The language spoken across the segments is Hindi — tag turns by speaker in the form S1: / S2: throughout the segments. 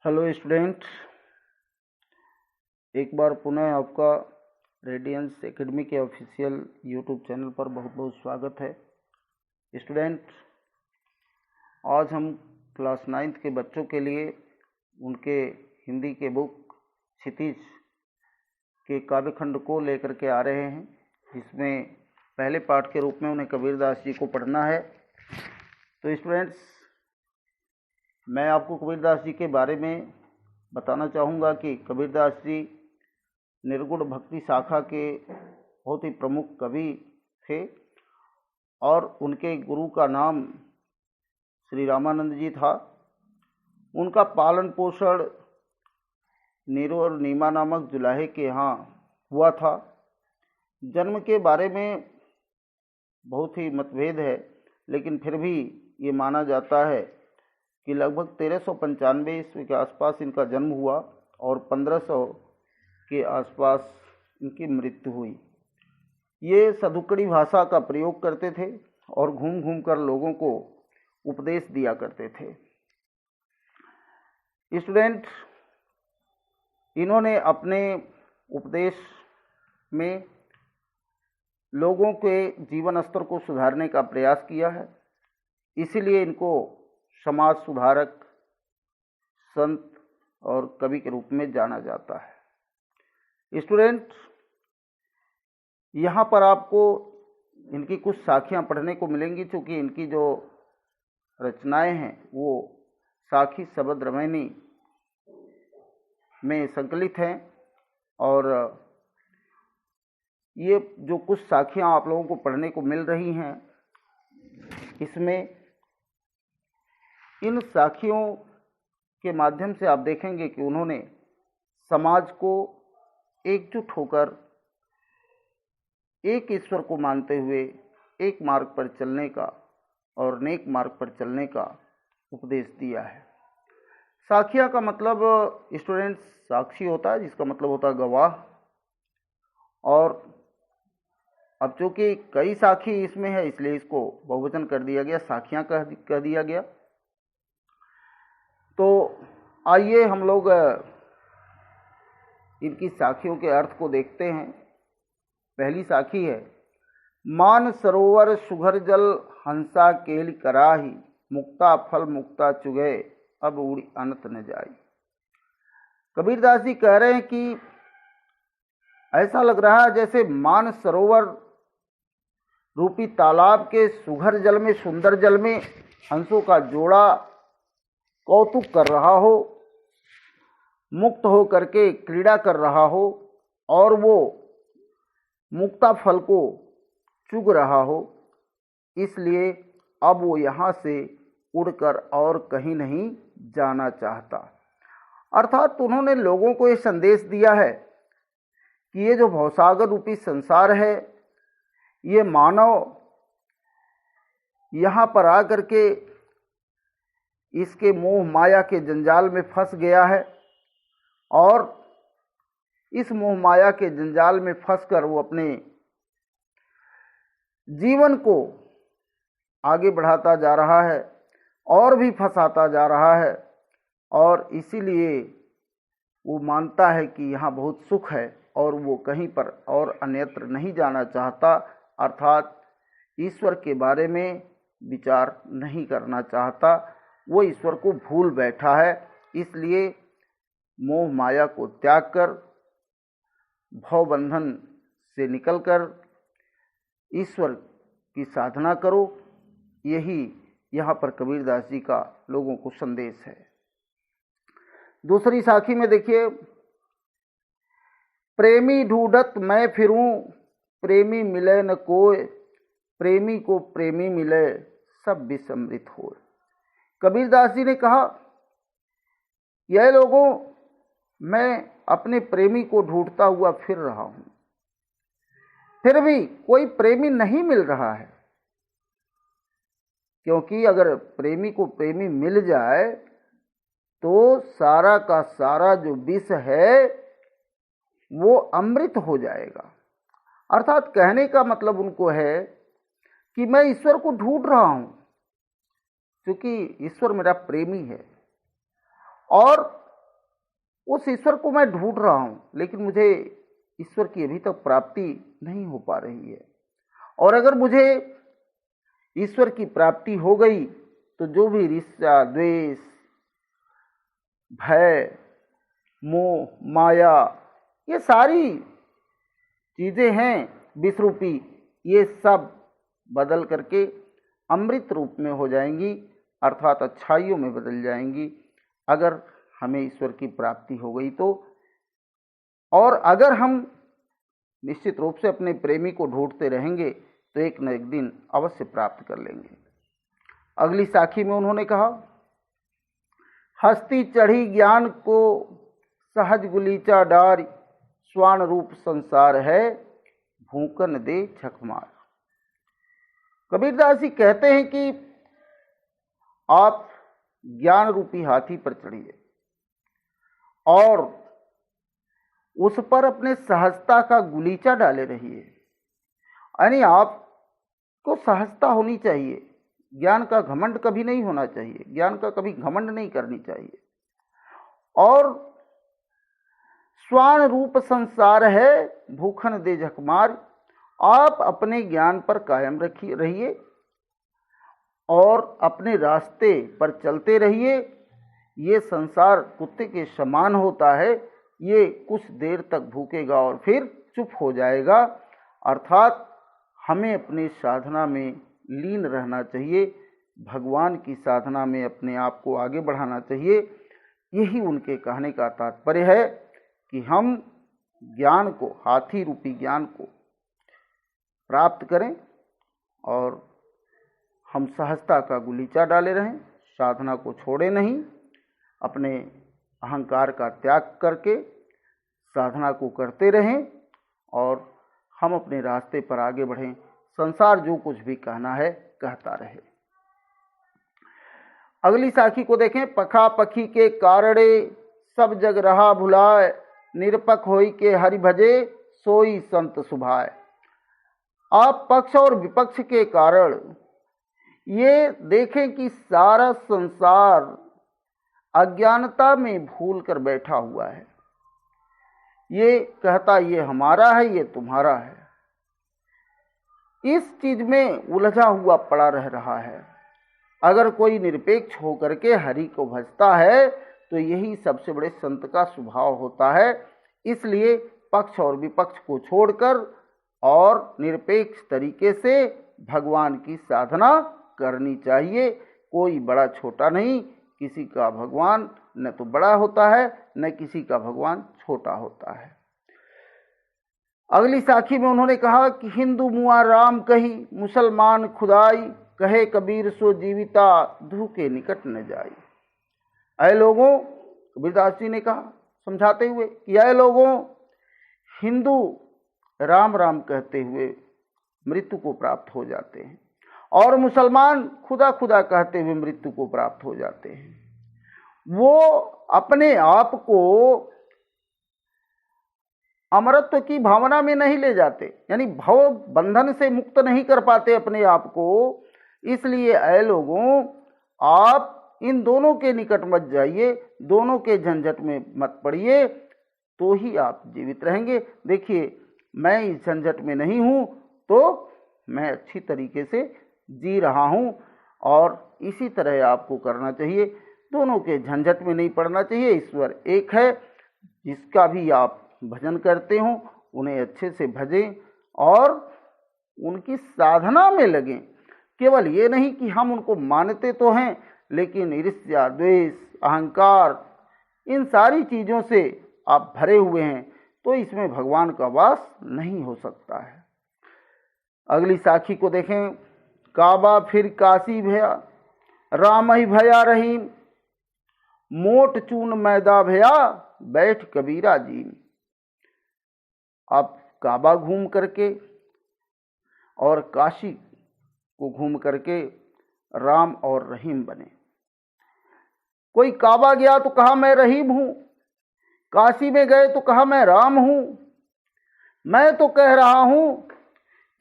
S1: हेलो स्टूडेंट, एक बार पुनः आपका रेडियंस एकेडमी के ऑफिशियल यूट्यूब चैनल पर बहुत बहुत स्वागत है। स्टूडेंट, आज हम क्लास 9th के बच्चों के लिए उनके हिंदी के बुक क्षितिज के काव्यखंड को लेकर के आ रहे हैं, जिसमें पहले पाठ के रूप में उन्हें कबीरदास जी को पढ़ना है। तो स्टूडेंट्स, मैं आपको कबीरदास जी के बारे में बताना चाहूँगा कि कबीरदास जी निर्गुण भक्ति शाखा के बहुत ही प्रमुख कवि थे और उनके गुरु का नाम श्री रामानंद जी था। उनका पालन पोषण नीरू और नीमा नामक जुलाहे के यहाँ हुआ था। जन्म के बारे में बहुत ही मतभेद है, लेकिन फिर भी ये माना जाता है कि लगभग 1395 ईस्वी के आसपास इनका जन्म हुआ और 1500 के आसपास इनकी मृत्यु हुई। ये सदुकड़ी भाषा का प्रयोग करते थे और घूम घूम कर लोगों को उपदेश दिया करते थे। स्टूडेंट, इन्होंने अपने उपदेश में लोगों के जीवन स्तर को सुधारने का प्रयास किया है, इसीलिए इनको समाज सुधारक, संत और कवि के रूप में जाना जाता है। स्टूडेंट, यहाँ पर आपको इनकी कुछ साखियाँ पढ़ने को मिलेंगी, क्योंकि इनकी जो रचनाएं हैं वो साखी शबद रामायणी में संकलित हैं। और ये जो कुछ साखियाँ आप लोगों को पढ़ने को मिल रही हैं, इसमें इन साखियों के माध्यम से आप देखेंगे कि उन्होंने समाज को एकजुट होकर एक ईश्वर को मानते हुए एक मार्ग पर चलने का और नेक मार्ग पर चलने का उपदेश दिया है। साखिया का मतलब स्टूडेंट्स साक्षी होता है, जिसका मतलब होता है गवाह। और अब चूंकि कई साखी इसमें है, इसलिए इसको बहुवचन कर दिया गया, साखियां कह दिया गया। तो आइए हम लोग इनकी साखियों के अर्थ को देखते हैं। पहली साखी है, मान सरोवर सुघर जल हंसा केल कराही, मुक्ता फल मुक्ता चुगे अब उड़ी अनंत न जाई। कबीरदास जी कह रहे हैं कि ऐसा लग रहा है जैसे मान सरोवर रूपी तालाब के सुघर जल में, सुंदर जल में हंसों का जोड़ा कौतुक कर रहा हो, मुक्त हो करके क्रीड़ा कर रहा हो और वो मुक्ता फल को चुग रहा हो, इसलिए अब वो यहाँ से उड़कर और कहीं नहीं जाना चाहता। अर्थात उन्होंने लोगों को ये संदेश दिया है कि ये जो भवसागर रूपी संसार है, ये मानव यहाँ पर आकर के इसके मोह माया के जंजाल में फंस गया है और इस मोह माया के जंजाल में फंसकर वो अपने जीवन को आगे बढ़ाता जा रहा है और भी फंसाता जा रहा है, और इसीलिए वो मानता है कि यहाँ बहुत सुख है और वो कहीं पर और अन्यत्र नहीं जाना चाहता। अर्थात ईश्वर के बारे में विचार नहीं करना चाहता, वो ईश्वर को भूल बैठा है। इसलिए मोह माया को त्याग कर, भव बंधन से निकलकर ईश्वर की साधना करो। यही यहाँ पर कबीरदास जी का लोगों को संदेश है। दूसरी साखी में देखिए, प्रेमी ढूंढत मैं फिरूं, प्रेमी मिले न कोय, प्रेमी को प्रेमी मिले सब विसमृत होय। कबीरदास जी ने कहा, यह लोगों, मैं अपने प्रेमी को ढूंढता हुआ फिर रहा हूं, फिर भी कोई प्रेमी नहीं मिल रहा है। क्योंकि अगर प्रेमी को प्रेमी मिल जाए तो सारा का सारा जो विष है वो अमृत हो जाएगा। अर्थात कहने का मतलब उनको है कि मैं ईश्वर को ढूंढ रहा हूं, क्योंकि ईश्वर मेरा प्रेमी है और उस ईश्वर को मैं ढूंढ रहा हूँ, लेकिन मुझे ईश्वर की अभी तक प्राप्ति नहीं हो पा रही है। और अगर मुझे ईश्वर की प्राप्ति हो गई तो जो भी ईर्ष्या, द्वेष, भय, मोह, माया, ये सारी चीजें हैं विष रूपी, ये सब बदल करके अमृत रूप में हो जाएंगी, अर्थात अच्छाइयों में बदल जाएंगी अगर हमें ईश्वर की प्राप्ति हो गई तो। और अगर हम निश्चित रूप से अपने प्रेमी को ढूंढते रहेंगे तो एक न एक दिन अवश्य प्राप्त कर लेंगे। अगली साखी में उन्होंने कहा, हस्ती चढ़ी ज्ञान को सहज गुलीचा डार, स्वर्ण रूप संसार है भूकन दे झकमार। कबीरदास जी कहते हैं कि आप ज्ञान रूपी हाथी पर चढ़िए और उस पर अपने सहजता का गुलीचा डाले रहिए, यानी आपको सहजता होनी चाहिए, ज्ञान का घमंड कभी नहीं होना चाहिए, ज्ञान का कभी घमंड नहीं करनी चाहिए। और स्वर्ण रूप संसार है भूखन दे झकमार, आप अपने ज्ञान पर कायम रहिए और अपने रास्ते पर चलते रहिए। ये संसार कुत्ते के समान होता है, ये कुछ देर तक भूखेगा और फिर चुप हो जाएगा, अर्थात हमें अपनी साधना में लीन रहना चाहिए, भगवान की साधना में अपने आप को आगे बढ़ाना चाहिए। यही उनके कहने का तात्पर्य है कि हम ज्ञान को, हाथी रूपी ज्ञान को प्राप्त करें और हम सहजता का गुलीचा डाले रहें, साधना को छोड़े नहीं, अपने अहंकार का त्याग करके साधना को करते रहें और हम अपने रास्ते पर आगे बढ़ें। संसार जो कुछ भी कहना है कहता रहे। अगली साखी को देखें, पखा पखी के कारणे सब जग रहा भुलाए, निरपक होई के हरि भजे सोई संत सुभाए। आप पक्ष और विपक्ष के कारण ये देखें कि सारा संसार अज्ञानता में भूल कर बैठा हुआ है, ये कहता ये हमारा है, ये तुम्हारा है, इस चीज में उलझा हुआ पड़ा रह रहा है। अगर कोई निरपेक्ष होकर के हरि को भजता है तो यही सबसे बड़े संत का स्वभाव होता है। इसलिए पक्ष और विपक्ष को छोड़कर और निरपेक्ष तरीके से भगवान की साधना करनी चाहिए। कोई बड़ा छोटा नहीं, किसी का भगवान न तो बड़ा होता है न किसी का भगवान छोटा होता है। अगली साखी में उन्होंने कहा कि हिंदू मुआ राम कही, मुसलमान खुदाई, कहे कबीर सो जीविता धू के निकट न जाई। ऐ लोगों, कबीरदास जी ने कहा समझाते हुए कि ऐ लोगों, हिंदू राम राम कहते हुए मृत्यु को प्राप्त हो जाते हैं और मुसलमान खुदा खुदा कहते हुए मृत्यु को प्राप्त हो जाते हैं। वो अपने आप को अमरत्व की भावना में नहीं ले जाते, यानी भव बंधन से मुक्त नहीं कर पाते अपने आप को। इसलिए ऐ लोगों, आप इन दोनों के निकट मत जाइए, दोनों के झंझट में मत पड़िए, तो ही आप जीवित रहेंगे। देखिए, मैं इस झंझट में नहीं हूं तो मैं अच्छी तरीके से जी रहा हूं और इसी तरह आपको करना चाहिए। दोनों के झंझट में नहीं पड़ना चाहिए। ईश्वर एक है, जिसका भी आप भजन करते हो उन्हें अच्छे से भजें और उनकी साधना में लगें। केवल ये नहीं कि हम उनको मानते तो हैं, लेकिन ईर्ष्या, द्वेष, अहंकार, इन सारी चीज़ों से आप भरे हुए हैं तो इसमें भगवान का वास नहीं हो सकता है। अगली साखी को देखें, काबा फिर काशी भया, राम ही भया रहीम, मोट चून मैदा भया, बैठ कबीरा जी। आप काबा घूम करके और काशी को घूम करके राम और रहीम बने। कोई काबा गया तो कहा मैं रहीम हूं, काशी में गए तो कहा मैं राम हूं। मैं तो कह रहा हूं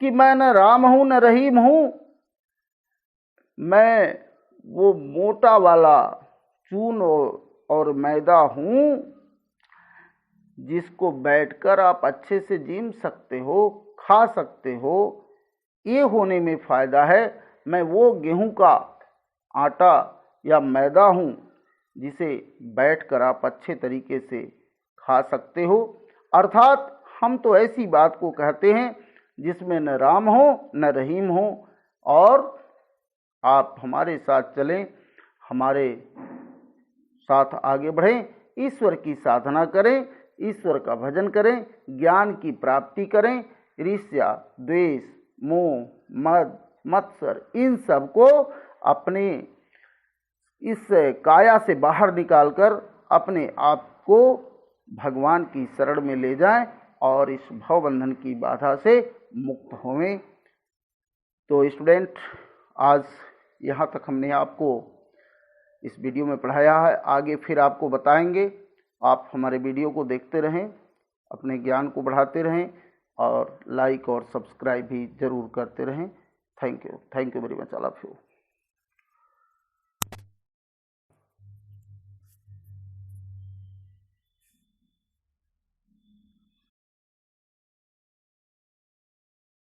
S1: कि मैं न राम हूं न रहीम हूं, मैं वो मोटा वाला चून और मैदा हूं जिसको बैठकर आप अच्छे से जीम सकते हो, खा सकते हो, ये होने में फ़ायदा है। मैं वो गेहूं का आटा या मैदा हूँ जिसे बैठकर आप अच्छे तरीके से खा सकते हो। अर्थात हम तो ऐसी बात को कहते हैं जिसमें न राम हो न रहीम हो, और आप हमारे साथ चलें, हमारे साथ आगे बढ़ें, ईश्वर की साधना करें, ईश्वर का भजन करें, ज्ञान की प्राप्ति करें। ईर्ष्या, द्वेष, मोह, मद, मत्सर, इन सब को अपने इस काया से बाहर निकालकर अपने आप को भगवान की शरण में ले जाएं और इस भवबंधन की बाधा से मुक्त होवें। तो स्टूडेंट, आज यहाँ तक हमने आपको इस वीडियो में पढ़ाया है, आगे फिर आपको बताएंगे। आप हमारे वीडियो को देखते रहें, अपने ज्ञान को बढ़ाते रहें और लाइक और सब्सक्राइब भी ज़रूर करते रहें। Thank you very much, all of you.